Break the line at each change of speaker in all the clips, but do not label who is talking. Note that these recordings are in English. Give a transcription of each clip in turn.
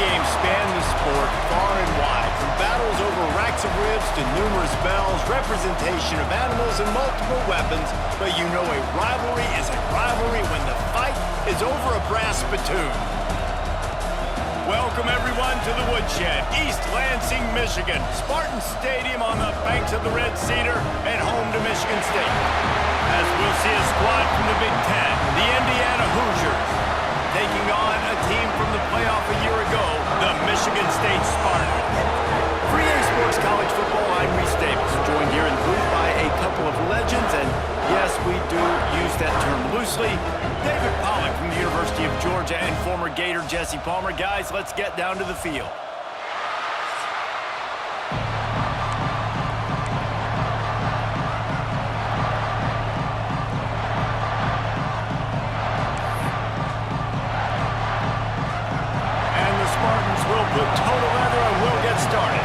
games span the sport far and wide, from battles over racks of ribs to numerous bells, representation of animals, and multiple weapons. But you know a rivalry is a rivalry when the fight is over a brass spittoon. Welcome, everyone, to the Woodshed, East Lansing, Michigan. Spartan Stadium on the banks of the Red Cedar and home to Michigan State. As we'll see a squad from the Big Ten, the Indiana Hoosiers, taking on a team from the playoff a year ago, the Michigan State Spartans. For EA Sports College Football, I'm Reese Davis, joined here in the booth by a couple of legends, and yes, we do use that term loosely. David Pollack from the University of Georgia and former Gator Jesse Palmer. Guys, let's get down to the field. And the Spartans will put total leather and we'll get started.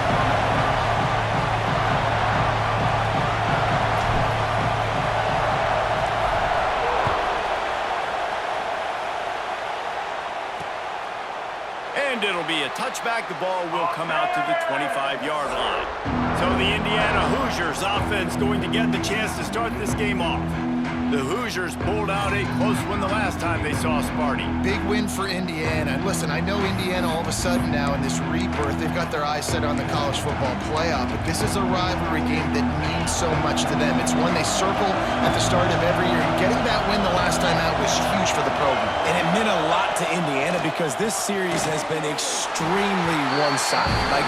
And it'll be a touchback. The ball will come out to the 25-yard line. So the Indiana Hoosiers offense going to get the chance to start this game off. The Hoosiers pulled out a close one the last time they saw Sparty.
Big win for Indiana. And listen, I know Indiana all of a sudden now in this rebirth, they've got their eyes set on the college football playoff, but this is a rivalry game that means so much to them. It's one they circle at the start of every year. And getting that win the last time out was huge for the program.
And it meant a lot to Indiana because this series has been extremely one-sided. Like,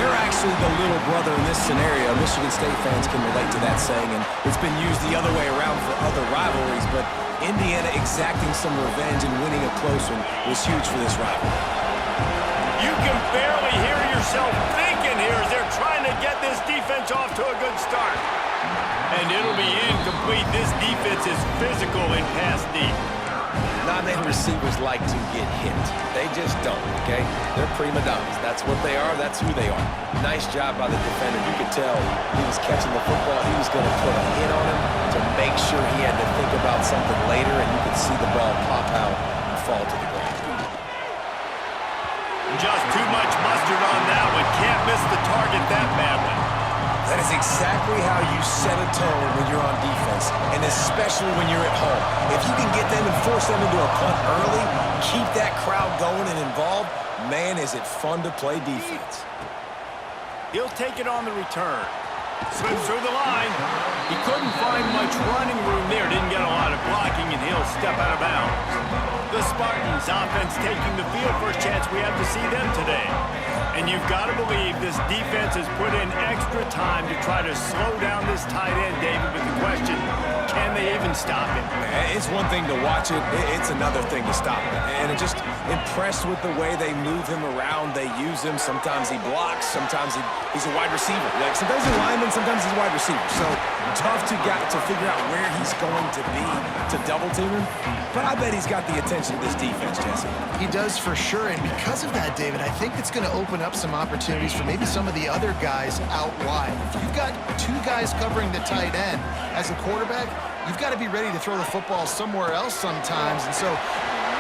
they're actually the little brother in this scenario. Michigan State fans can relate to that saying, and it's been used the other way around for other rivalries, but Indiana exacting some revenge and winning a close one was huge for this rivalry.
You can barely hear yourself thinking here as they're trying to get this defense off to a good start. And it'll be incomplete. This defense is physical in pass deep.
Not many receivers like to get hit. They just don't, okay? They're prima donnas. That's what they are. That's who they are. Nice job by the defender. You could tell he was catching the football. He was going to put a hit on him to make sure he had to think about something later, and you could see the ball pop out and fall to the ground.
Just too much mustard on that one. Can't miss the target that badly.
That is exactly how you set a tone when you're on defense, and especially when you're at home. If you can get them and force them into a punt early, keep that crowd going and involved, man, is it fun to play defense.
He'll take it on the return. Slips through the line. He couldn't find much running room there. Didn't get a lot of blocking, and he'll step out of bounds. The Spartans offense taking the field. First chance we have to see them today. And you've got to believe this defense has put in extra time to try to slow down this tight end, David, with the question, can they even stop him?
It's one thing to watch it. It's another thing to stop it. And I'm just impressed with the way they move him around. They use him. Sometimes he blocks. Sometimes he's a wide receiver. Like, sometimes he's a lineman. Sometimes he's a wide receiver. So tough to figure out where he's going to be to double team him. But I bet he's got the attention of this defense, Jesse.
He does for sure, and because of that, David, I think it's going to open up some opportunities for maybe some of the other guys out wide. If you've got two guys covering the tight end as a quarterback, you've got to be ready to throw the football somewhere else sometimes, and so...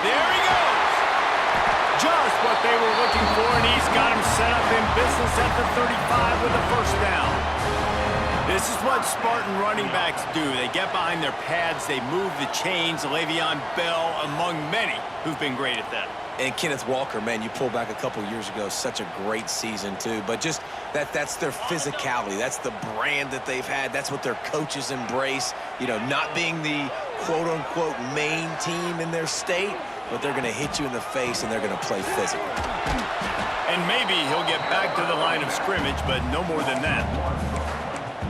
There he goes! Just what they were looking for, and he's got him set up in business at the 35 with a first down. This is what Spartan running backs do. They get behind their pads, they move the chains. Le'Veon Bell among many who've been great at that.
And Kenneth Walker, man, you pull back a couple years ago, such a great season too. But just that's their physicality. That's the brand that they've had. That's what their coaches embrace. You know, not being the quote-unquote main team in their state, but they're going to hit you in the face and they're going to play physical.
And maybe he'll get back to the line of scrimmage, but no more than that.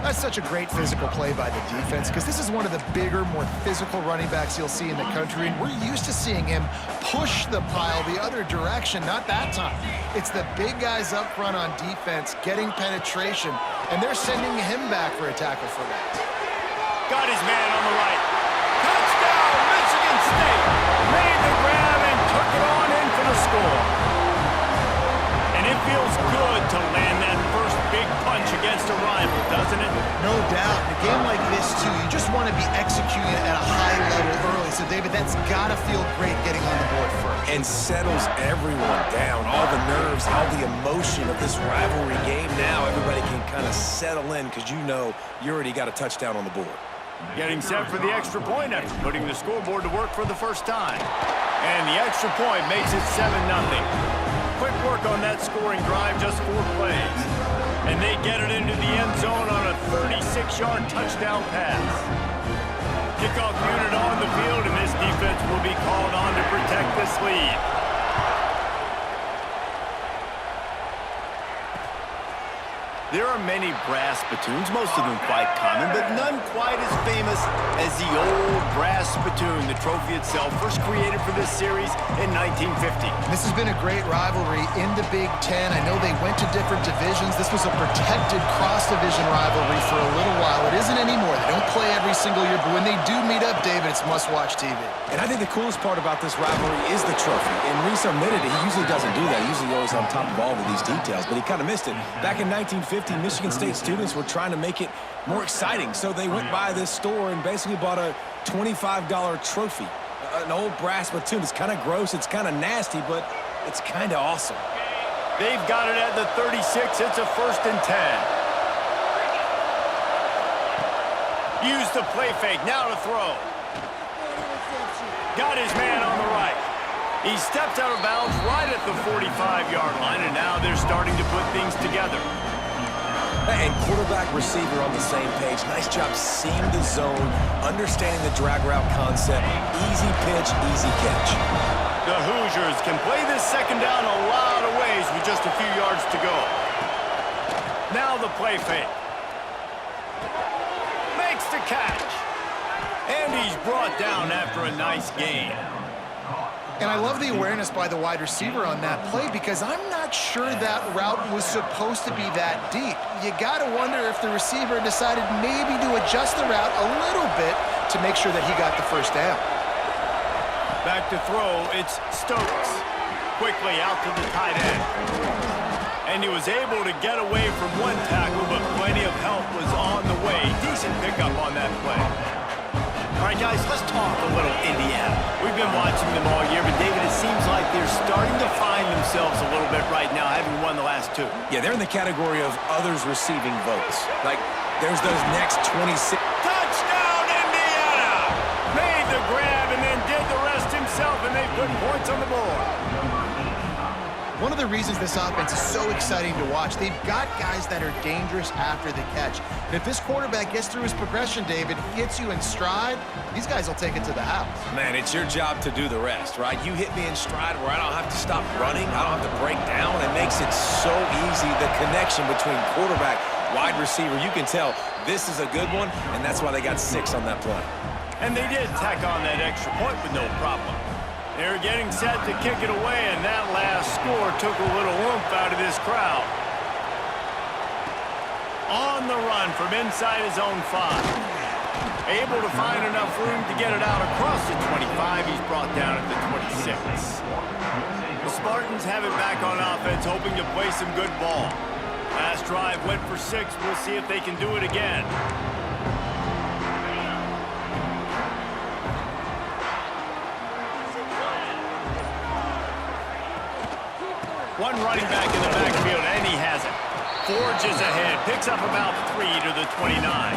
That's such a great physical play by the defense because this is one of the bigger, more physical running backs you'll see in the country, and we're used to seeing him push the pile the other direction. Not that time. It's the big guys up front on defense getting penetration, and they're sending him back for a tackle for that.
Got his man on the right. Touchdown, Michigan State. Made the grab and took it on in for the score. And it feels good to land that first big punch against a rival, doesn't it?
No doubt. In a game like this, too, you just want to be executing at a high level early. So, David, that's got to feel great getting on the board first.
And settles everyone down. All the nerves, all the emotion of this rivalry game. Now everybody can kind of settle in because you know you already got a touchdown on the board.
Getting set for the extra point after putting the scoreboard to work for the first time. And the extra point makes it 7-0. Quick work on that scoring drive, just 4 plays. And they get it into the end zone on a 36-yard touchdown pass. Kickoff unit on the field, and this defense will be called on to protect this lead. There are many brass spittoons, most of them quite common, but none quite as famous as the old brass spittoon, the trophy itself, first created for this series in 1950.
This has been a great rivalry in the Big Ten. I know they went to different divisions. This was a protected cross-division rivalry for a little while. It isn't anymore. They don't play every single year, but when they do meet up, David, it's must-watch TV.
And I think the coolest part about this rivalry is the trophy. And Reese admitted it. He usually doesn't do that. He's usually always on top of all of these details, but he kind of missed it. Back in 1950, Michigan State students were trying to make it more exciting, so they went by this store and basically bought a $25 trophy, an old brass spittoon. It's kind of gross, it's kind of nasty, but it's kind of awesome.
They've got it at the 36. It's a 1st and 10. Use the play fake, now to throw. Got his man on the right. He stepped out of bounds right at the 45-yard line, and now they're starting to put things together.
And quarterback, receiver on the same page. Nice job seeing the zone, understanding the drag route concept. Easy pitch, easy catch.
The Hoosiers can play this second down a lot of ways with just a few yards to go. Now the play fake. Makes the catch. And he's brought down after a nice gain.
And I love the awareness by the wide receiver on that play because I'm not sure that route was supposed to be that deep. You got to wonder if the receiver decided maybe to adjust the route a little bit to make sure that he got the first down.
Back to throw, it's Stokes. Quickly out to the tight end. And he was able to get away from one tackle, but plenty of help was on the way. Decent pickup on that play. All right, guys, let's talk a little Indiana. We've been watching them all year, but David, it seems like they're starting to find themselves a little bit right now, having won the last 2.
Yeah, they're in the category of others receiving votes. Like, there's those next 26.
Touchdown, Indiana! Made the grab and then did the rest himself, and they put points on the board.
One of the reasons this offense is so exciting to watch, they've got guys that are dangerous after the catch. And if this quarterback gets through his progression, David, gets you in stride, these guys will take it to the house.
Man, it's your job to do the rest, right? You hit me in stride where I don't have to stop running. I don't have to break down. It makes it so easy, the connection between quarterback, wide receiver. You can tell this is a good one, and that's why they got 6 on that play.
And they did tack on that extra point with no problem. They're getting set to kick it away, and that last score took a little oomph out of this crowd. On the run from inside his own 5. Able to find enough room to get it out across the 25. He's brought down at the 26. The Spartans have it back on offense, hoping to play some good ball. Last drive went for 6. We'll see if they can do it again. One running back in the backfield, and he has it. Forges ahead, picks up about 3 to the 29.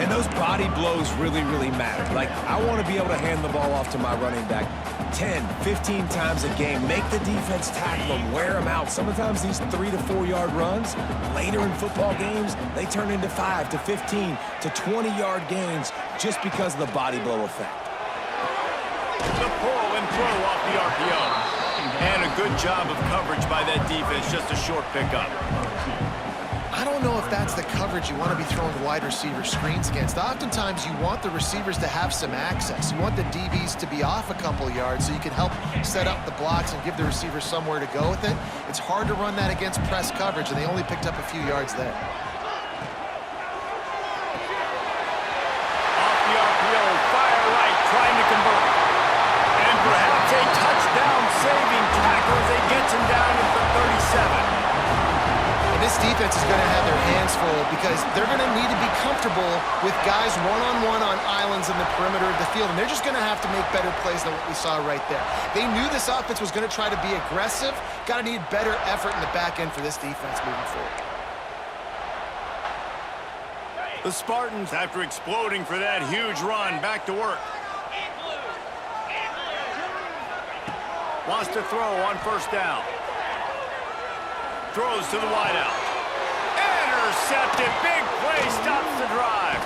And those body blows really, really matter. Like, I want to be able to hand the ball off to my running back 10, 15 times a game. Make the defense tackle them, wear them out. Sometimes these 3 to 4 yard runs, later in football games, they turn into 5 to 15 to 20 yard gains just because of the body blow effect.
The pull and throw off the RPO. And a good job of coverage by that defense, just a short pickup.
I don't know if that's the coverage you want to be throwing wide receiver screens against. Oftentimes, you want the receivers to have some access. You want the DBs to be off a couple yards so you can help set up the blocks and give the receivers somewhere to go with it. It's hard to run that against press coverage, and they only picked up a few yards there.
Off the RPO, fire right, trying to convert. And perhaps a touchdown-saving tackle as they get him down at the 37.
And this defense is going to have their hands full because they're going to need to be comfortable with guys one-on-one on islands in the perimeter of the field, and they're just going to have to make better plays than what we saw right there. They knew this offense was going to try to be aggressive. Got to need better effort in the back end for this defense moving forward.
The Spartans, after exploding for that huge run, back to work. Wants to throw on first down. Throws to the wideout. Intercepted. Big play stops the drive.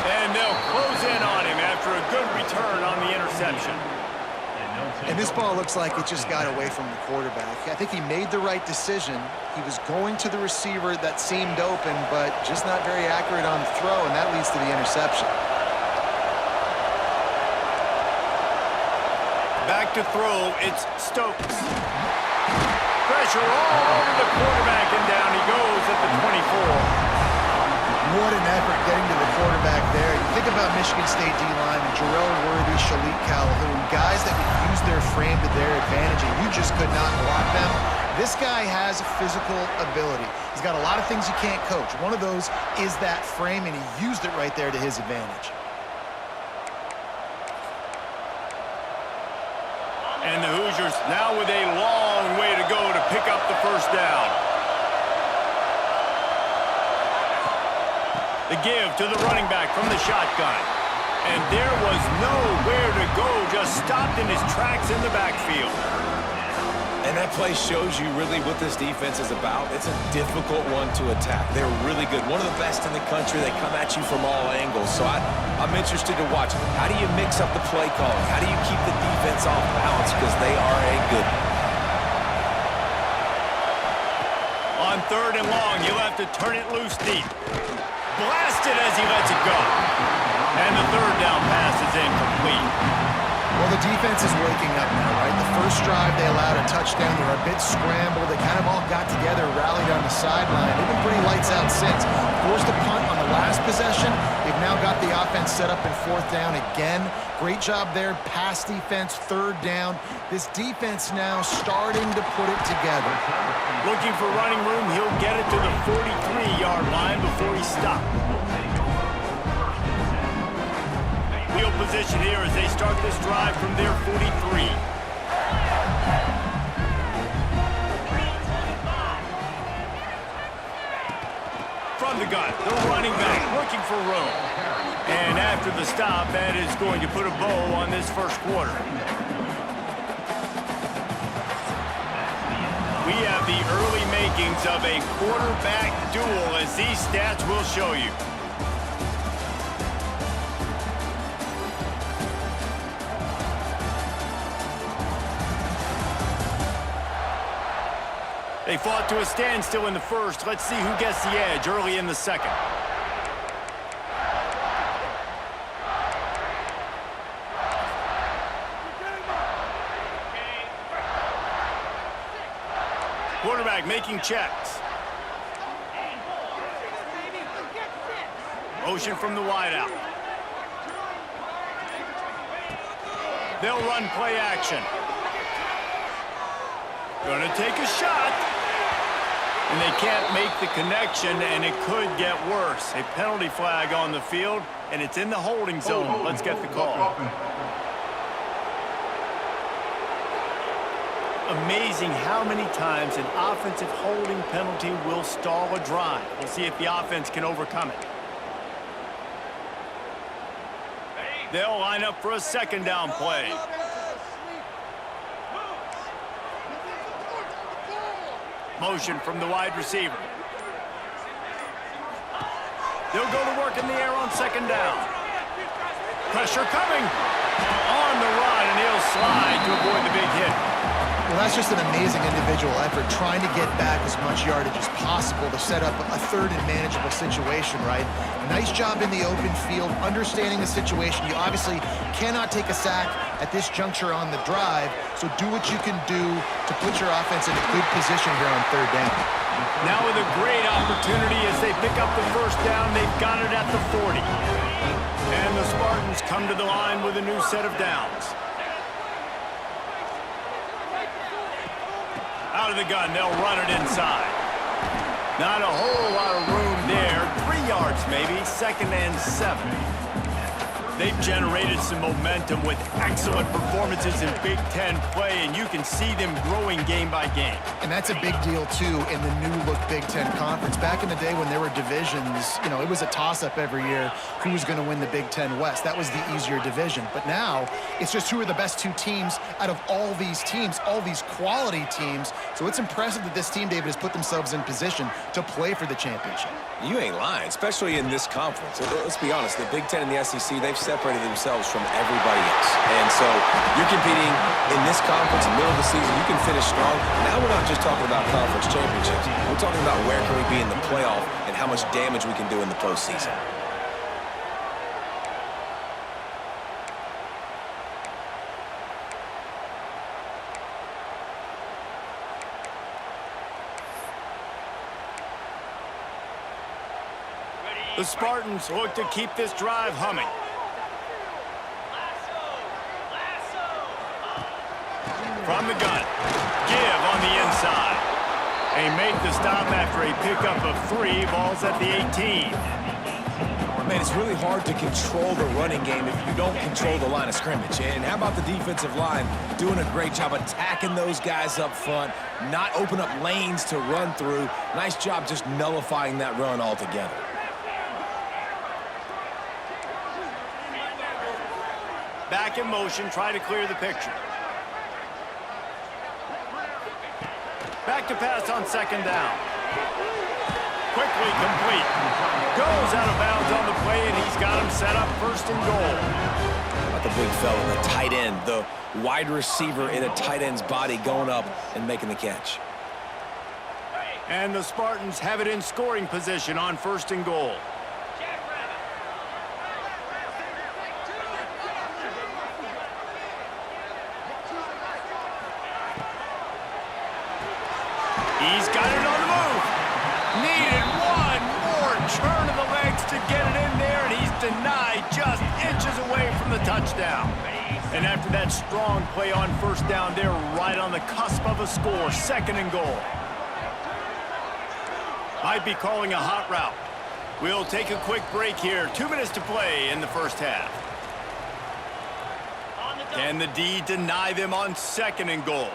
And they'll close in on him after a good return on the interception.
And this ball looks like it just got away from the quarterback. I think he made the right decision. He was going to the receiver that seemed open, but just not very accurate on the throw, and that leads to the interception.
Back to throw, it's Stokes. Pressure all over the quarterback, and down he goes at the 24.
What an effort getting to the quarterback there. You think about Michigan State D-line and Jarrell Worthy, Shalik Calhoun, guys that would use their frame to their advantage, and you just could not block them. This guy has physical ability. He's got a lot of things you can't coach. One of those is that frame, and he used it right there to his advantage.
And the Hoosiers now with a long way to go to pick up the first down. The give to the running back from the shotgun. And there was nowhere to go, just stopped in his tracks in the backfield.
And that play shows you really what this defense is about. It's a difficult one to attack. They're really good. One of the best in the country. They come at you from all angles. So I'm interested to watch. How do you mix up the play calling? How do you keep the defense off balance? Because they are a good one.
On third and long, you'll have to turn it loose deep. Blasted as he lets it go. And the third down pass is incomplete.
Well, the defense is waking up now, right? The first drive, they allowed a touchdown. They were a bit scrambled. They kind of all got together, rallied on the sideline. They've been pretty lights out since. Forced a punt on the last possession. They've now got the offense set up in fourth down again. Great job there. Pass defense, third down. This defense now starting to put it together.
Looking for running room, he'll get it to the 43-yard line before he stopped. Field position here as they start this drive from their 43. From the gun, the running back looking for room. And after the stop, that is going to put a bow on this first quarter. We have the early makings of a quarterback duel, as these stats will show you. They fought to a standstill in the first. Let's see who gets the edge early in the second. Quarterback making checks. Motion from the wideout. They'll run play action. Gonna take a shot. And they can't make the connection, and it could get worse. A penalty flag on the field, and it's in the holding zone. Let's get the call. Amazing how many times an offensive holding penalty will stall a drive. We'll see if the offense can overcome it. They'll line up for a second down play. Motion from the wide receiver. They'll go to work in the air on second down. Pressure coming on the run, and he'll slide to avoid the big hit.
Well, that's just an amazing individual effort, trying to get back as much yardage as possible to set up a third and manageable situation, right? Nice job in the open field, understanding the situation. You obviously cannot take a sack at this juncture on the drive, so do what you can do to put your offense in a good position here on third down.
Now with a great opportunity as they pick up the first down, they've got it at the 40. And the Spartans come to the line with a new set of downs. Out of the gun, they'll run it inside. Not a whole lot of room there. 3 yards maybe, 2nd and 7. They've generated some momentum with excellent performances in Big Ten play, and you can see them growing game by game.
And that's a big deal, too, in the new-look Big Ten Conference. Back in the day when there were divisions, you know, it was a toss-up every year who was going to win the Big Ten West. That was the easier division. But now, it's just who are the best 2 teams out of all these teams, all these quality teams. So it's impressive that this team, David, has put themselves in position to play for the championship.
You ain't lying, especially in this conference. Let's be honest, the Big Ten and the SEC, they've separated themselves from everybody else. And so you're competing in this conference in the middle of the season. You can finish strong. Now we're not just talking about conference championships. We're talking about where can we be in the playoff and how much damage we can do in the postseason.
The Spartans look to keep this drive humming. From the gun, give on the inside. They make the stop after a pickup of 3 balls at the 18.
Man, it's really hard to control the running game if you don't control the line of scrimmage. And how about the defensive line doing a great job attacking those guys up front, not open up lanes to run through. Nice job just nullifying that run altogether.
Back in motion, try to clear the picture. Back to pass on 2nd down. Quickly complete. Goes out of bounds on the play, and he's got him set up 1st and goal.
Not the big fella, the tight end, the wide receiver in a tight end's body going up and making the catch.
And the Spartans have it in scoring position on 1st and goal. He's got it on the move. Needed one more turn of the legs to get it in there, and he's denied just inches away from the touchdown. And after that strong play on 1st down, they're right on the cusp of a score, 2nd and goal. Might be calling a hot route. We'll take a quick break here. 2 minutes to play in the 1st half. Can the D deny them on 2nd and goal?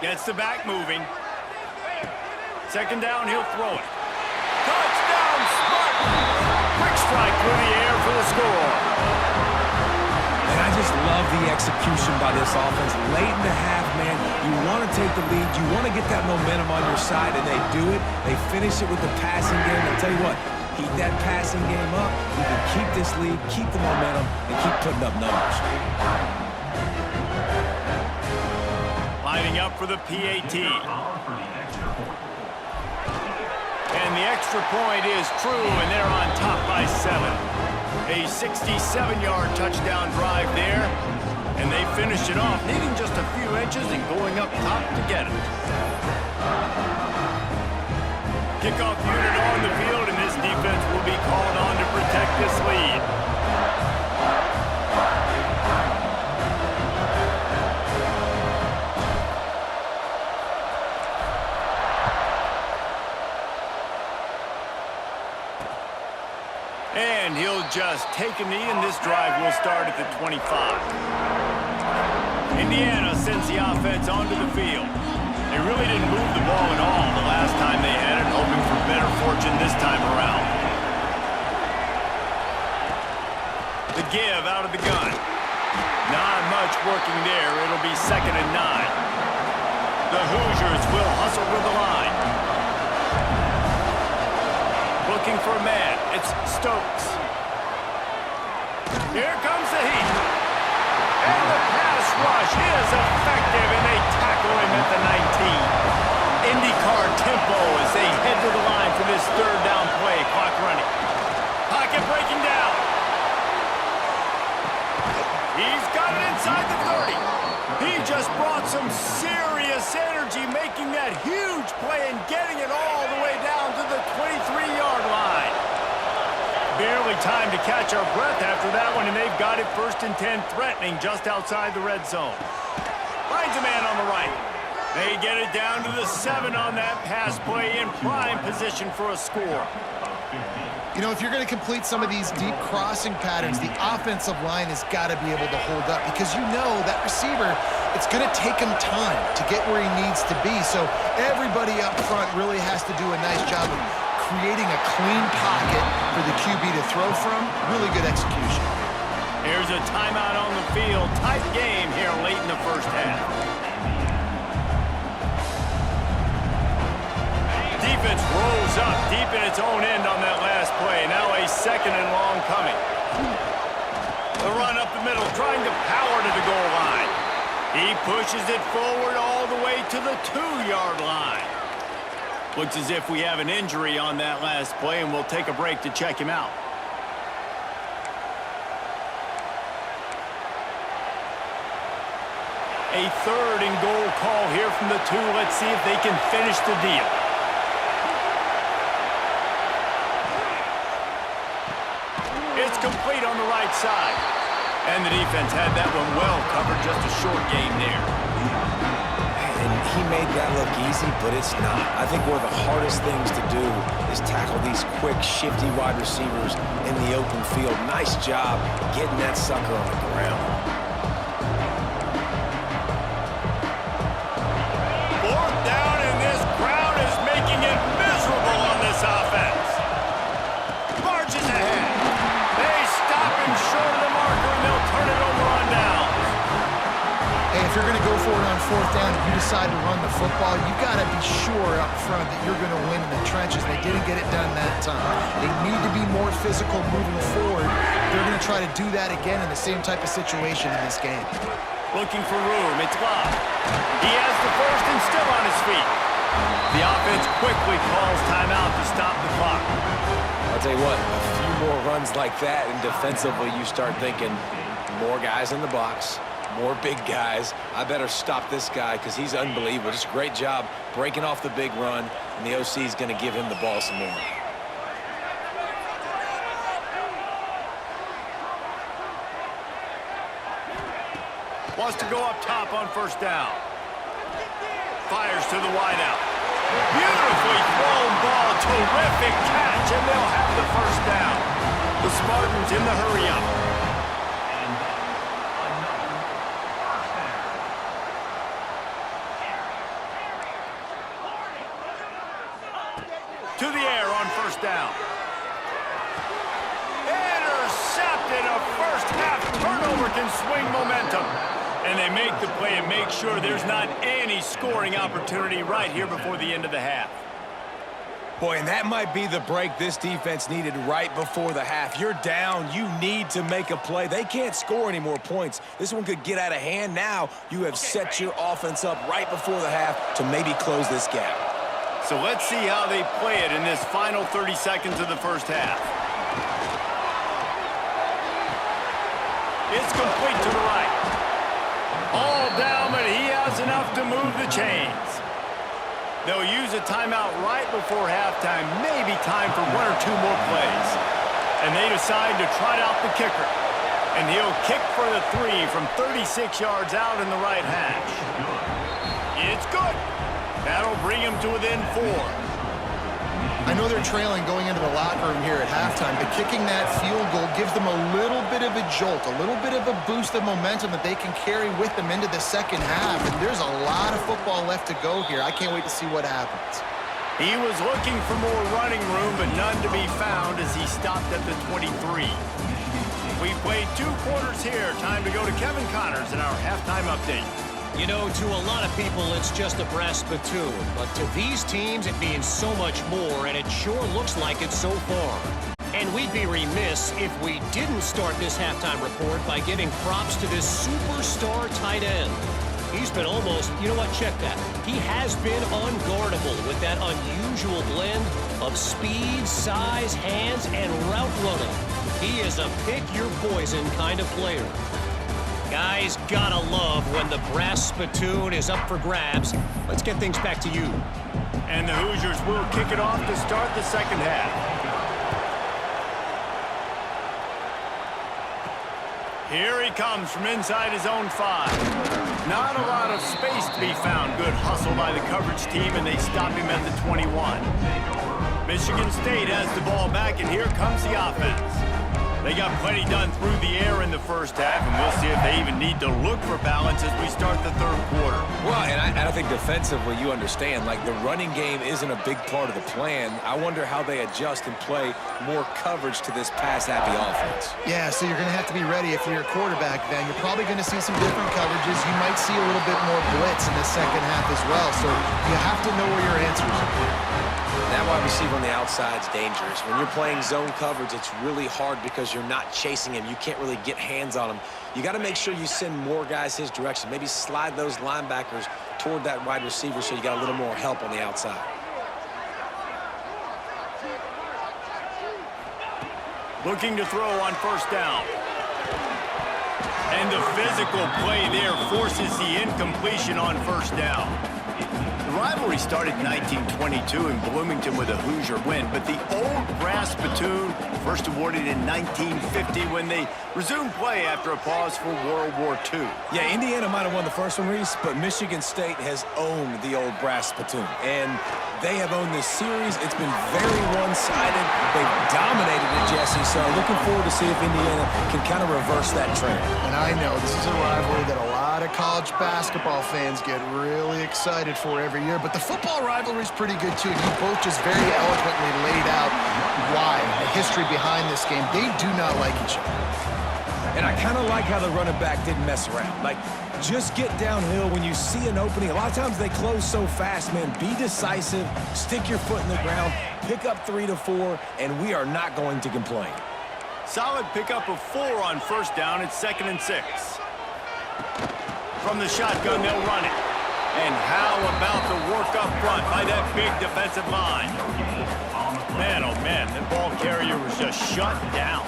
Gets the back moving. 2nd down, he'll throw it. Touchdown, Spartans! Quick strike through the air for the score.
And I just love the execution by this offense. Late in the half, man, you want to take the lead. You want to get that momentum on your side, and they do it. They finish it with the passing game. I'll tell you what, keep that passing game up. You can keep this lead, keep the momentum, and keep putting up numbers.
Lining up for the PAT. And the extra point is true, and they're on top by 7. A 67-yard touchdown drive there, and they finished it off, needing just a few inches and going up top to get it. Kickoff unit on the field, and this defense will be called on to protect this lead. And he'll just take a knee, and this drive will start at the 25. Indiana sends the offense onto the field. They really didn't move the ball at all the last time they had it, hoping for better fortune this time around. The give out of the gun. Not much working there. It'll be 2nd and 9. The Hoosiers will hustle to the line. Looking for a man. It's Stokes. Here comes the heat. And the pass rush is effective, and they tackle him at the 19. IndyCar tempo as they head to the line for this 3rd down play. Clock running. Pocket breaking down. He's got it inside the 30. He just brought some serious energy, making that huge play and getting it all the way down to the 23-yard line. Barely Hardly time to catch our breath after that one, and they've got it 1st and 10, threatening just outside the red zone. Finds a man on the right. They get it down to the 7 on that pass play, in prime position for a score.
You know, if you're going to complete some of these deep crossing patterns, the offensive line has got to be able to hold up, because you know that receiver, it's going to take him time to get where he needs to be. So everybody up front really has to do a nice job of creating a clean pocket for the QB to throw from. Really good execution.
Here's a timeout on the field. Tight game here late in the first half. Defense rolls up deep in its own end on that last play. Now a 2nd and long coming. The run up the middle, trying to power to the goal line. He pushes it forward all the way to the 2-yard line. Looks as if we have an injury on that last play, and we'll take a break to check him out. A 3rd and goal call here from the 2. Let's see if they can finish the deal. It's complete on the right side. And the defense had that one well covered. Just a short game there.
And he made that look easy, but it's not. I think one of the hardest things to do is tackle these quick, shifty wide receivers in the open field. Nice job getting that sucker on the ground.
4th down, and this crowd is making it miserable on this offense. Marches ahead. They stop him short of the marker, and they'll turn it over on downs.
Hey, if you're going to go for it on 4th down and you decide to run the football, you got to be sure up front that you're going to win in the trenches. They didn't get it done that time. They need to be more physical moving forward. They're going to try to do that again in the same type of situation in this game.
Looking for room. It's locked. He has the 1st and still on his feet. The offense quickly calls timeout to stop the clock.
I'll tell you what, a few more runs like that, and defensively you start thinking more guys in the box, more big guys. I better stop this guy because he's unbelievable. Just a great job breaking off the big run, and the OC is going to give him the ball some more.
Wants to go up top on 1st down. Fires to the wideout. Beautifully thrown ball. Terrific catch, and they'll have the 1st down. The Spartans in the hurry-up. To the air on 1st down. Intercepted. A first-half turnover can swing momentum. And they make the play and make sure there's not any scoring opportunity right here before the end of the half.
Boy, and that might be the break this defense needed right before the half. You're down. You need to make a play. They can't score any more points. This one could get out of hand now. You have set your offense up right before the half to maybe close this gap.
So let's see how they play it in this final 30 seconds of the first half. It's complete to the right. All down, but he has enough to move the chains. They'll use a timeout right before halftime, maybe time for 1 or 2 more plays. And they decide to trot out the kicker. And he'll kick for the 3 from 36 yards out in the right hash. It's good. That'll bring him to within 4.
I know they're trailing going into the locker room here at halftime, but kicking that field goal gives them a little bit of a jolt, a little bit of a boost of momentum that they can carry with them into the second half. And there's a lot of football left to go here. I can't wait to see what happens.
He was looking for more running room, but none to be found as he stopped at the 23. We've played 2 quarters here. Time to go to Kevin Connors in our halftime update.
You know, to a lot of people, it's just a brass spittoon. But to these teams, it means so much more, and it sure looks like it so far. And we'd be remiss if we didn't start this halftime report by giving props to this superstar tight end. He's been almost, you know what, check that. He has been unguardable with that unusual blend of speed, size, hands, and route running. He is a pick-your-poison kind of player. Guys, gotta love when the brass spittoon is up for grabs. Let's get things back to you.
And the Hoosiers will kick it off to start the second half. Here he comes from inside his own 5. Not a lot of space to be found. Good hustle by the coverage team, and they stop him at the 21. Michigan State has the ball back, and here comes the offense. They got plenty done through the air in the first half, and we'll see if they even need to look for balance as we start the third quarter.
Well, and I think defensively, you understand, like the running game isn't a big part of the plan. I wonder how they adjust and play more coverage to this pass-happy offense.
Yeah, so you're going to have to be ready if you're a quarterback then. You're probably going to see some different coverages. You might see a little bit more blitz in the second half as well, so you have to know where your answers are.
That wide receiver on the outside is dangerous. When you're playing zone coverage, it's really hard because you're not chasing him. You can't really get hands on him. You got to make sure you send more guys his direction. Maybe slide those linebackers toward that wide receiver so you got a little more help on the outside.
Looking to throw on first down. And the physical play there forces the incompletion on first down. The rivalry started in 1922 in Bloomington with a Hoosier win, but the old brass spittoon first awarded in 1950 when they resumed play after a pause for World War II.
Yeah, Indiana might have won the first one, Reese, but Michigan State has owned the old brass spittoon. And they have owned this series. It's been very one-sided. They've dominated it, Jesse, so looking forward to see if Indiana can kind of reverse that trend.
And I know this is a rivalry that a lot of college basketball fans get really excited for every year, but the football rivalry is pretty good too. You both just very eloquently laid out why, the history behind this game. They do not like each other.
And I kind of like how the running back didn't mess around. Like, just get downhill when you see an opening. A lot of times they close so fast, man. Be decisive, stick your foot in the ground, pick up 3 to 4, and we are not going to complain.
Solid pickup of 4 on first down. It's 2nd and 6. From the shotgun, they'll run it. And how about the work up front by that big defensive line? Man, oh man, the ball carrier was just shut down.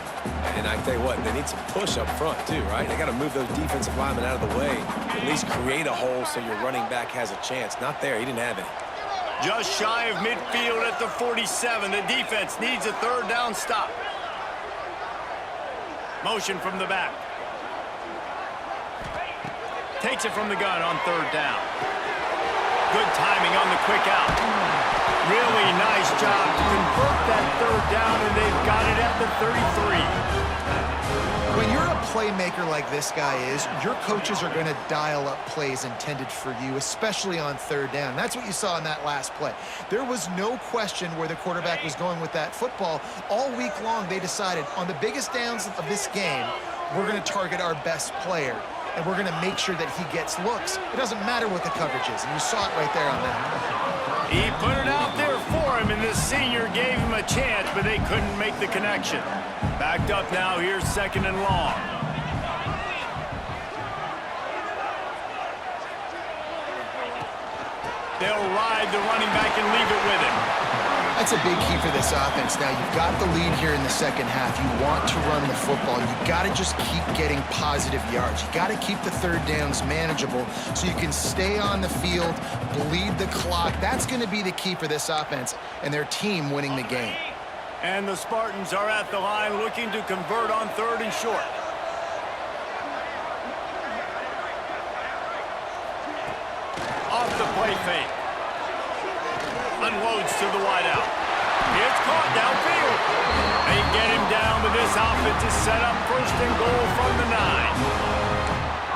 And I tell you what, they need some push up front too, right? They got to move those defensive linemen out of the way. At least create a hole so your running back has a chance. Not there, he didn't have any.
Just shy of midfield at the 47. The defense needs a third down stop. Motion from the back. Takes it from the gun on third down. Good timing on the quick out. Really nice job to convert that third down, and they've got it at the 33.
When you're a playmaker like this guy is, your coaches are going to dial up plays intended for you, especially on third down. That's what you saw in that last play. There was no question where the quarterback was going with that football. All week long, they decided on the biggest downs of this game, we're going to target our best player, and we're going to make sure that he gets looks. It doesn't matter what the coverage is, and you saw it right there on that play.
He put it out there for him, and the senior gave him a chance, but they couldn't make the connection. Backed up now, here's 2nd and long. They'll ride the running back and leave it with him.
That's a big key for this offense. Now, you've got the lead here in the second half. You want to run the football. You've got to just keep getting positive yards. You've got to keep the third downs manageable so you can stay on the field, bleed the clock. That's going to be the key for this offense and their team winning the game.
And the Spartans are at the line looking to convert on 3rd and short. Off the play fake. Unloads to the wideout. It's caught downfield. They get him down, but this offense is set up 1st and goal from the 9.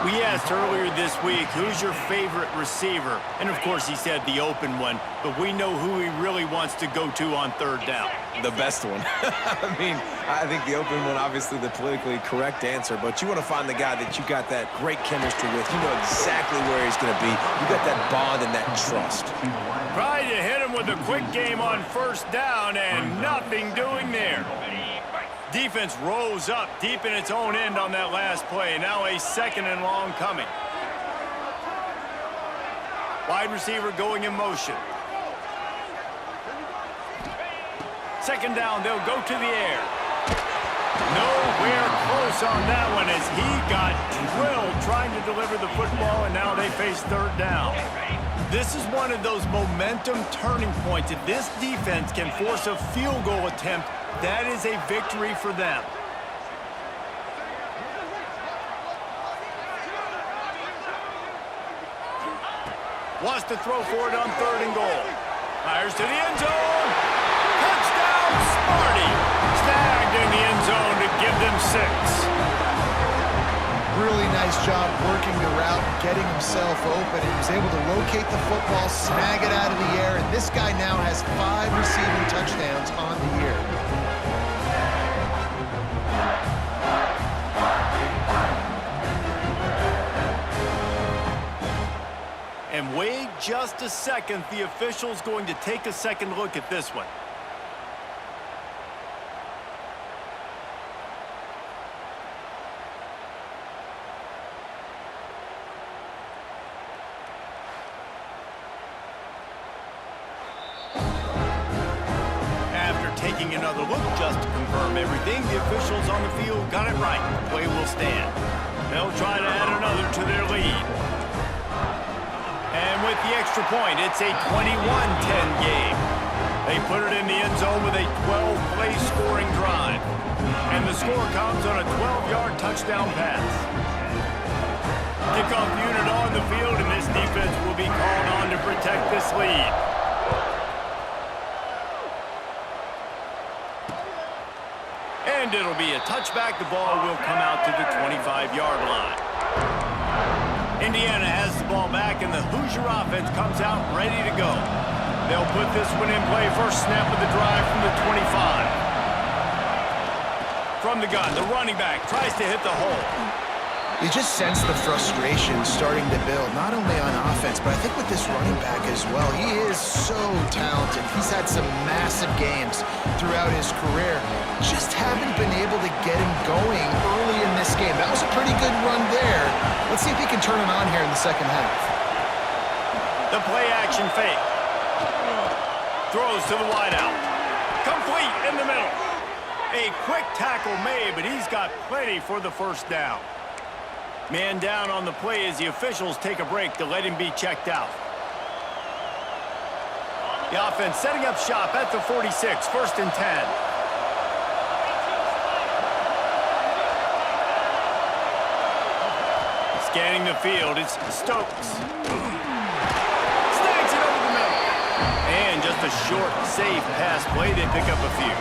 We asked earlier this week, who's your favorite receiver? And of course he said the open one, but we know who he really wants to go to on third down.
The best one. I mean, I think the open one, obviously the politically correct answer, but you want to find the guy that you got that great chemistry with. You know exactly where he's going to be. You got that bond and that trust.
Tried to hit him with a quick game on first down, and nothing doing there. Defense rose up deep in its own end on that last play. Now a 2nd and long coming. Wide receiver going in motion. 2nd down, they'll go to the air. Nowhere close on that one as he got drilled trying to deliver the football, and now they face third down. This is one of those momentum turning points. If this defense can force a field goal attempt, that is a victory for them. Wants to throw for it on 3rd and goal. Fires to the end zone. Touchdown, Sparty. Snagged in the end zone to give them 6.
Really nice job working the route and getting himself open. He was able to locate the football, snag it out of the air, and this guy now has 5 receiving touchdowns on the year.
And wait just a second. The official's going to take a second look at this one. Taking another look just to confirm everything, the officials on the field got it right. The play will stand. They'll try to add another to their lead. And with the extra point, it's a 21-10 game. They put it in the end zone with a 12-play scoring drive. And the score comes on a 12-yard touchdown pass. Kickoff unit on the field, and this defense will be called on to protect this lead. And it'll be a touchback. The ball will come out to the 25-yard line. Indiana has the ball back, and the Hoosier offense comes out ready to go. They'll put this one in play. First snap of the drive from the 25. From the gun, the running back tries to hit the hole.
You just sense the frustration starting to build, not only on offense, but I think with this running back as well. He is so talented. He's had some massive games throughout his career. Just haven't been able to get him going early in this game. That was a pretty good run there. Let's see if he can turn it on here in the second half.
The play action fake. Throws to the wideout. Complete in the middle. A quick tackle made, but he's got plenty for the first down. Man down on the play as the officials take a break to let him be checked out. The offense setting up shop at the 46, 1st and 10. Scanning the field, it's Stokes. Snags it over the middle. And just a short, safe pass play. They pick up a few.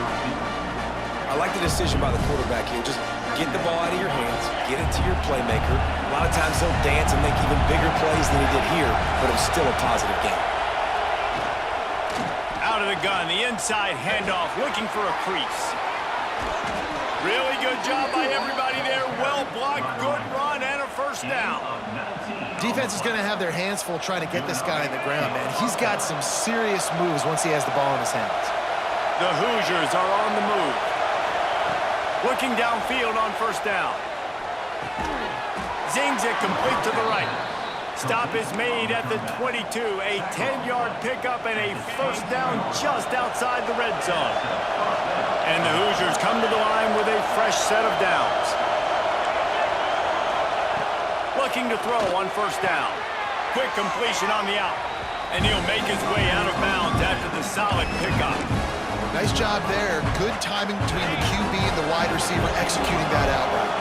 I like the decision by the quarterback here. Just get the ball out of your hands, get it to your playmaker. A lot of times they'll dance and make even bigger plays than he did here, but it was still a positive game.
Out of the gun, the inside handoff, looking for a crease. Really good job by everybody there. Well blocked, good run, and a first down.
Defense is going to have their hands full trying to get this guy in the ground, man. He's got some serious moves once he has the ball in his hands.
The Hoosiers are on the move. Looking downfield on first down. Zings it complete to the right. Stop is made at the 22. A 10-yard pickup and a first down just outside the red zone. And the Hoosiers come to the line with a fresh set of downs. Looking to throw on first down. Quick completion on the out. And he'll make his way out of bounds after the solid pickup.
Nice job there. Good timing between the QB and the wide receiver executing that out route.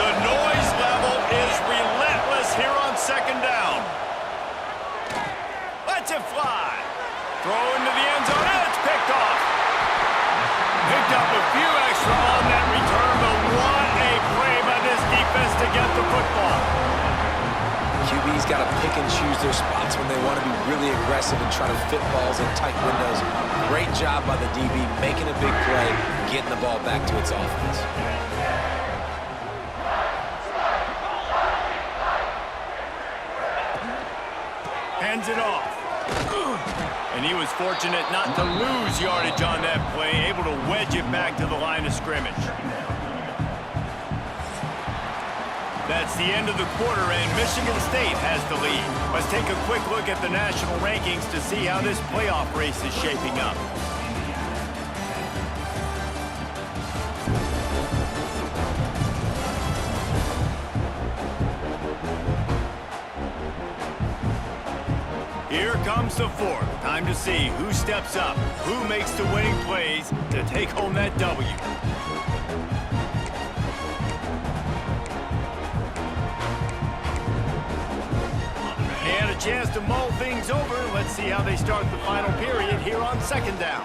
The noise level is relentless here on second down. Lets it fly. Throw into the end zone, and it's picked off. Picked up a few extra on that return, but what a play by this defense to get the football.
QB's got to pick and choose their spots when they want to be really aggressive and try to fit balls in tight windows. Great job by the DB, making a big play, getting the ball back to its offense.
Hands it off. And he was fortunate not to lose yardage on that play, able to wedge it back to the line of scrimmage. That's the end of the quarter, and Michigan State has the lead. Let's take a quick look at the national rankings to see how this playoff race is shaping up. Here comes the fourth. Time to see who steps up, who makes the winning plays to take home that W. chance to mull things over. Let's see how they start the final period here on second down.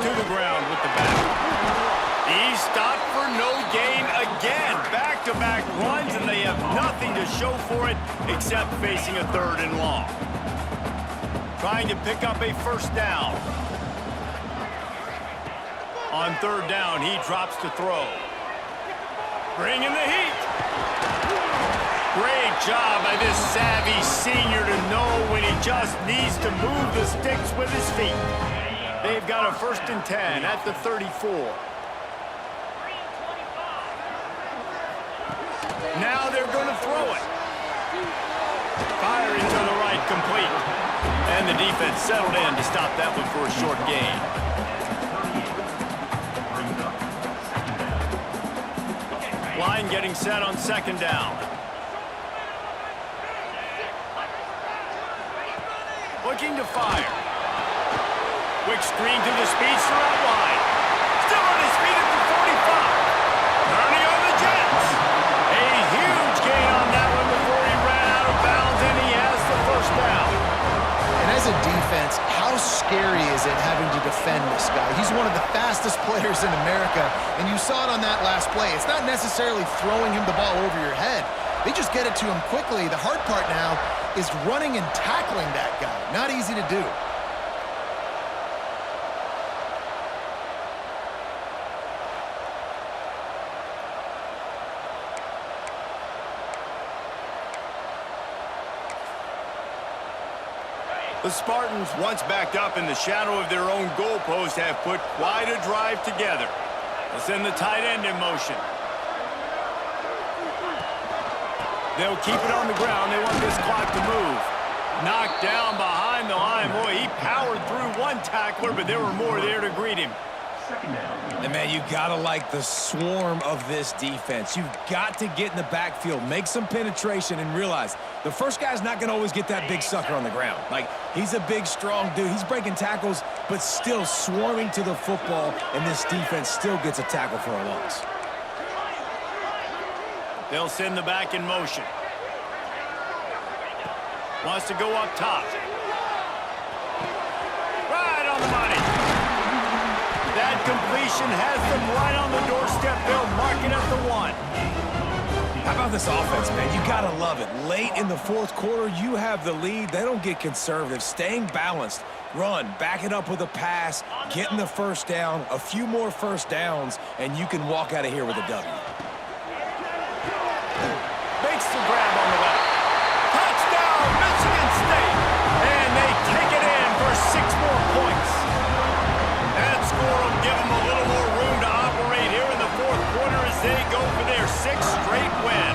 To the ground with the back. He's stopped for no gain again. Back-to-back runs, and they have nothing to show for it except facing a 3rd and long. Trying to pick up a first down. On 3rd down, he drops to throw. Bringing the heat. Great job by this savvy senior to know when he just needs to move the sticks with his feet. They've got a 1st and 10 at the 34. Now they're going to throw it. Firing to the right, complete. And the defense settled in to stop that one for a short gain. Line getting set on 2nd down. Looking to fire. Quick screen to the speedster out wide. Still on his feet at the 45. Turning on the Jets. A huge gain on that one before he ran out of bounds, and he has the 1st down.
And as a defense, how scary is it having to defend this guy? He's one of the fastest players in America, and you saw it on that last play. It's not necessarily throwing him the ball over your head. They just get it to him quickly. The hard part now is running and tackling that guy. Not easy to do.
The Spartans, once backed up in the shadow of their own goalpost, have put quite a drive together. They'll send the tight end in motion. They'll keep it on the ground. They want this clock to move. Knocked down behind the line. Boy, he powered through one tackler, but there were more there to greet him.
And, man, you got to like the swarm of this defense. You've got to get in the backfield, make some penetration, and realize the first guy's not going to always get that big sucker on the ground. Like, he's a big, strong dude. He's breaking tackles, but still swarming to the football, and this defense still gets a tackle for a loss.
They'll send the back in motion. Wants to go up top. Right on the money. That completion has them right on the doorstep. They'll mark it at the 1.
How about this offense, man? You got to love it. Late in the 4th quarter, you have the lead. They don't get conservative. Staying balanced. Run, back it up with a pass, getting the 1st down, a few more 1st downs, and you can walk out of here with a W.
Makes the grab on the left. Touchdown, Michigan State. And they take it in for 6 more points. That score will give them a little more room to operate here in the 4th quarter as they go for their 6th straight win.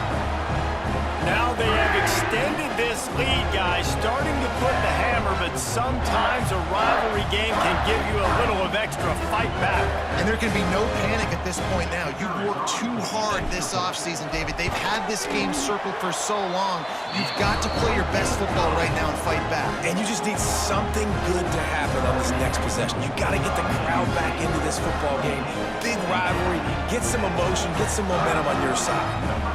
Now they have extended this lead, guys, starting to put the hammer, but sometimes a rivalry game can give you a little of extra fight back.
And there can be no panic at this point now. You've worked too hard this offseason, David. They've had this game circled for so long. You've got to play your best football right now and fight back.
And you just need something good to happen on this next possession. You got to get the crowd back into this football game. Big rivalry. Get some emotion. Get some momentum on your side.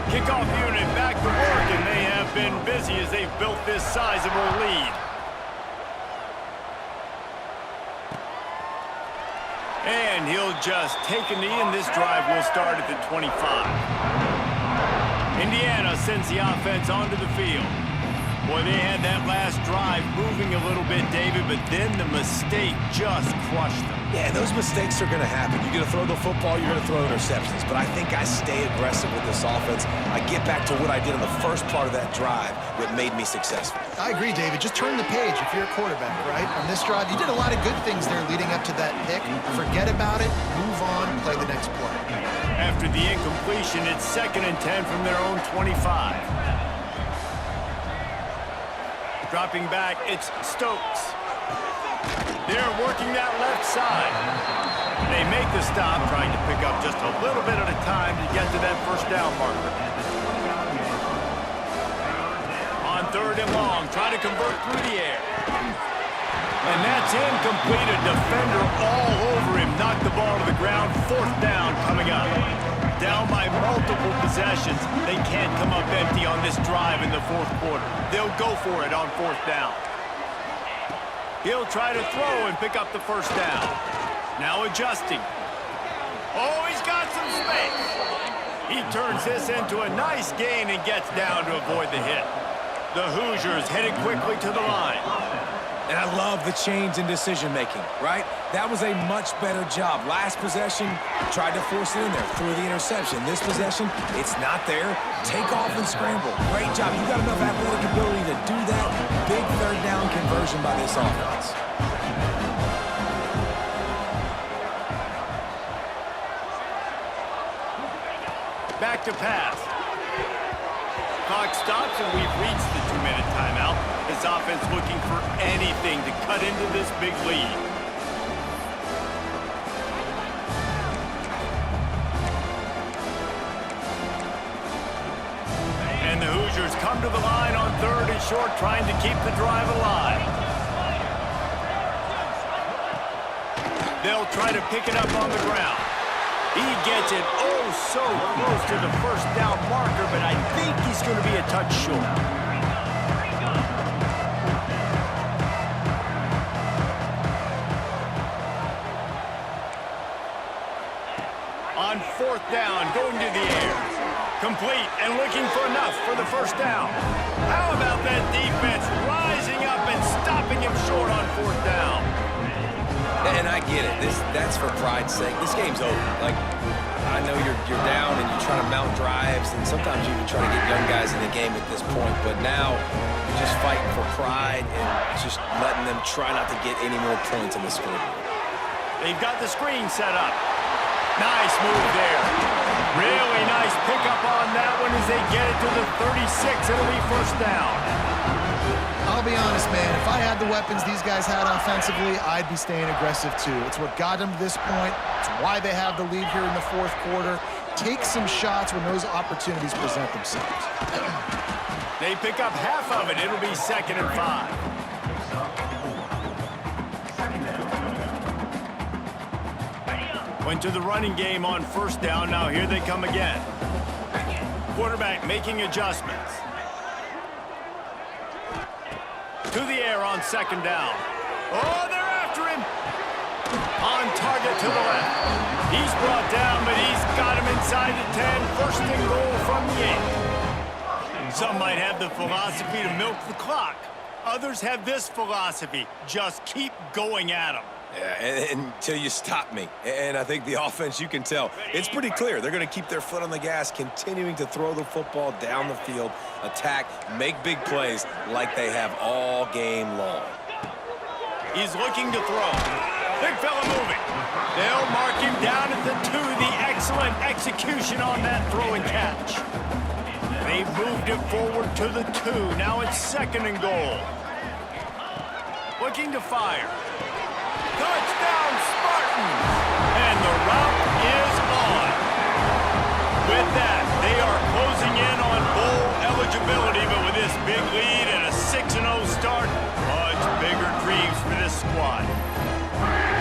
Kickoff unit back to work, and they have been busy as they've built this sizable lead. And he'll just take a knee, and this drive will start at the 25. Indiana sends the offense onto the field. Boy, they had that last drive moving a little bit, David, but then the mistake just crushed them.
Yeah, those mistakes are going to happen. You're going to throw the football, you're going to throw interceptions. But I think I stay aggressive with this offense. I get back to what I did in the first part of that drive that made me successful.
I agree, David. Just turn the page if you're a quarterback, right? On this drive, you did a lot of good things there leading up to that pick. Forget about it, move on, play the next play.
After the incompletion, it's 2nd and 10 from their own 25. Dropping back, it's Stokes. They're working that left side. They make the stop, trying to pick up just a little bit at a time to get to that 1st down marker. On 3rd and long, try to convert through the air. And that's incomplete. A defender all over him. Knocked the ball to the ground. 4th down coming up. Down by multiple possessions. They can't come up empty on this drive in the fourth quarter. They'll go for it on fourth down. He'll try to throw and pick up the first down. Now adjusting. Oh, he's got some space. He turns this into a nice gain and gets down to avoid the hit. The Hoosiers headed quickly to the line.
And I love the change in decision-making, right? That was a much better job. Last possession, tried to force it in there, threw the interception. This possession, it's not there. Take off and scramble. Great job. You got enough athletic ability to do that. Big third down conversion by this offense.
Back to pass. Clock stops and we've reached the 2-minute timeout. This offense looking for anything to cut into this big lead. And the Hoosiers come to the line on 3rd and short, trying to keep the drive alive. They'll try to pick it up on the ground. He gets it oh so close to the first down marker, but I think he's going to be a touch short. On 4th down, going to the air. Complete and looking for enough for the first down. How about that defense rising up and stopping him short on 4th down?
And I get it. That's for pride's sake. This game's over. Like, I know you're down and you try to mount drives, and sometimes you even try to get young guys in the game at this point. But now you're just fighting for pride and just letting them try not to get any more points in the scoreboard.
They've got the screen set up. Nice move there. Really nice pickup on that one as they get it to the 36. It'll be first down.
I'll be honest, man. If I had the weapons these guys had offensively, I'd be staying aggressive too. It's what got them to this point. It's why they have the lead here in the fourth quarter. Take some shots when those opportunities present themselves.
They pick up half of it. It'll be 2nd and 5. Went to the running game on first down. Now here they come again. Quarterback making adjustments. To the air on 2nd down. Oh, they're after him. On target to the left. He's brought down, but he's got him inside the 10. First and goal from the 8. Some might have the philosophy to milk the clock. Others have this philosophy. Just keep going at them.
Yeah, until you stop me. And I think the offense, you can tell, it's pretty clear. They're going to keep their foot on the gas, continuing to throw the football down the field, attack, make big plays like they have all game long.
He's looking to throw. Big fella moving. They'll mark him down at the 2. The excellent execution on that throw and catch. They've moved it forward to the 2. Now it's 2nd and goal. Looking to fire. Touchdown, Spartans! And the route is on. With that, they are closing in on bowl eligibility, but with this big lead and a 6-0 start, much bigger dreams for this squad.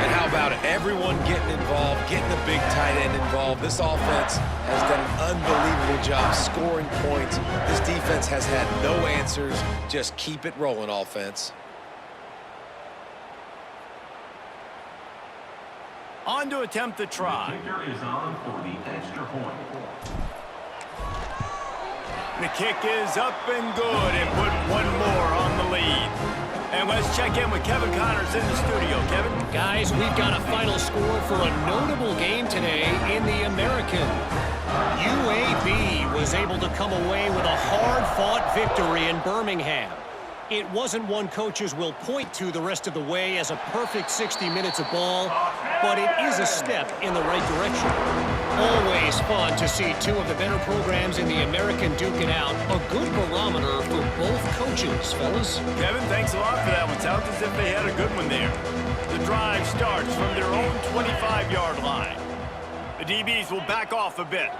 And how about it? Everyone getting involved, getting the big tight end involved. This offense has done an unbelievable job scoring points. This defense has had no answers. Just keep it rolling, offense.
On to attempt the try.
Is on for the extra point.
The kick is up and good and put one more on the lead. And let's check in with Kevin Connors in the studio. Kevin?
Guys, we've got a final score for a notable game today in the American. UAB was able to come away with a hard-fought victory in Birmingham. It wasn't one coaches will point to the rest of the way as a perfect 60 minutes of ball, but it is a step in the right direction. Always fun to see two of the better programs in the American duke it out. A good barometer for both coaches, fellas.
Kevin, thanks a lot for that one. Sounds as if they had a good one there. The drive starts from their own 25-yard line. The DBs will back off a bit.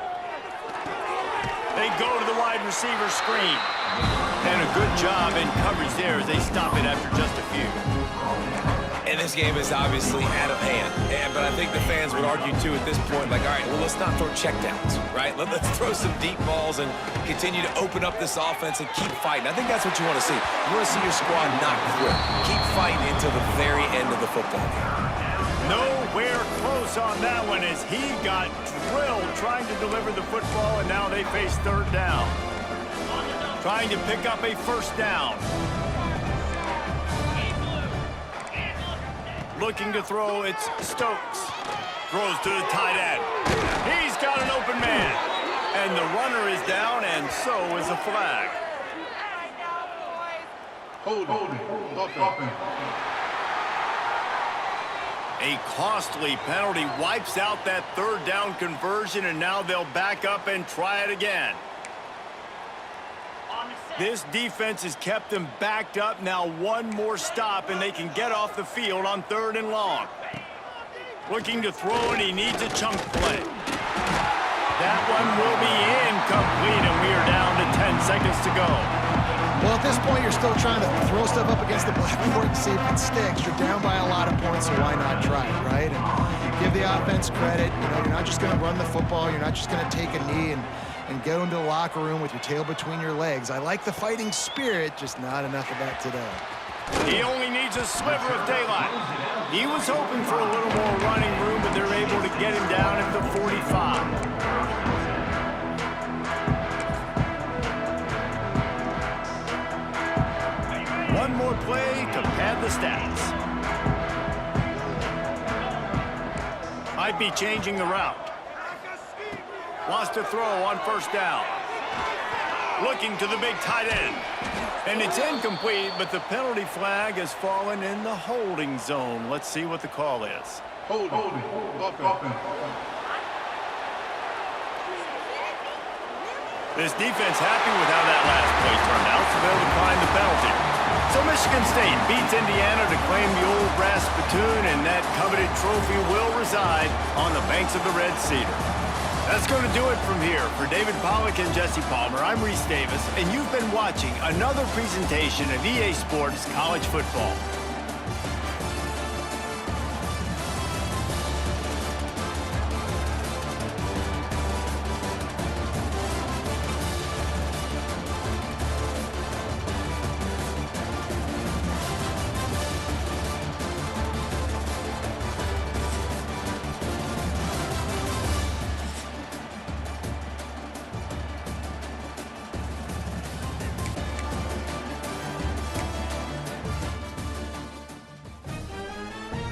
They go to the wide receiver screen. And a good job in coverage there as they stop it after just a few.
And this game is obviously out of hand. But I think the fans would argue, too, at this point, like, all right, well, let's not throw checkdowns, right? Let's throw some deep balls and continue to open up this offense and keep fighting. I think that's what you want to see. You want to see your squad not quit. Keep fighting until the very end of the football game.
Nowhere close on that one as he got drilled trying to deliver the football, and now they face third down. Trying to pick up a first down. Looking to throw, it's Stokes. Throws to the tight end. He's got an open man. And the runner is down, and so is a flag.
Holding.
A costly penalty wipes out that third down conversion, and now they'll back up and try it again. This defense has kept them backed up. Now one more stop, and they can get off the field on 3rd and long. Looking to throw, and he needs a chunk play. That one will be incomplete, and we are down to 10 seconds to go.
Well, at this point, you're still trying to throw stuff up against the blackboard and see if it sticks. You're down by a lot of points, so why not try it, right? And give the offense credit. You know, you're not just going to run the football. You're not just going to take a knee and go into the locker room with your tail between your legs. I like the fighting spirit, just not enough of that today.
He only needs a sliver of daylight. He was hoping for a little more running room, but they're able to get him down at the 45. One more play to pad the stats. Might be changing the route. Wants to throw on first down. Looking to the big tight end. And it's incomplete, but the penalty flag has fallen in the holding zone. Let's see what the call is.
Holding.
This defense happy with how that last play turned out, so they'll decline the penalty. So Michigan State beats Indiana to claim the old brass spittoon, and that coveted trophy will reside on the banks of the Red Cedar. That's going to do it from here. For David Pollack and Jesse Palmer, I'm Reese Davis, and you've been watching another presentation of EA Sports College Football.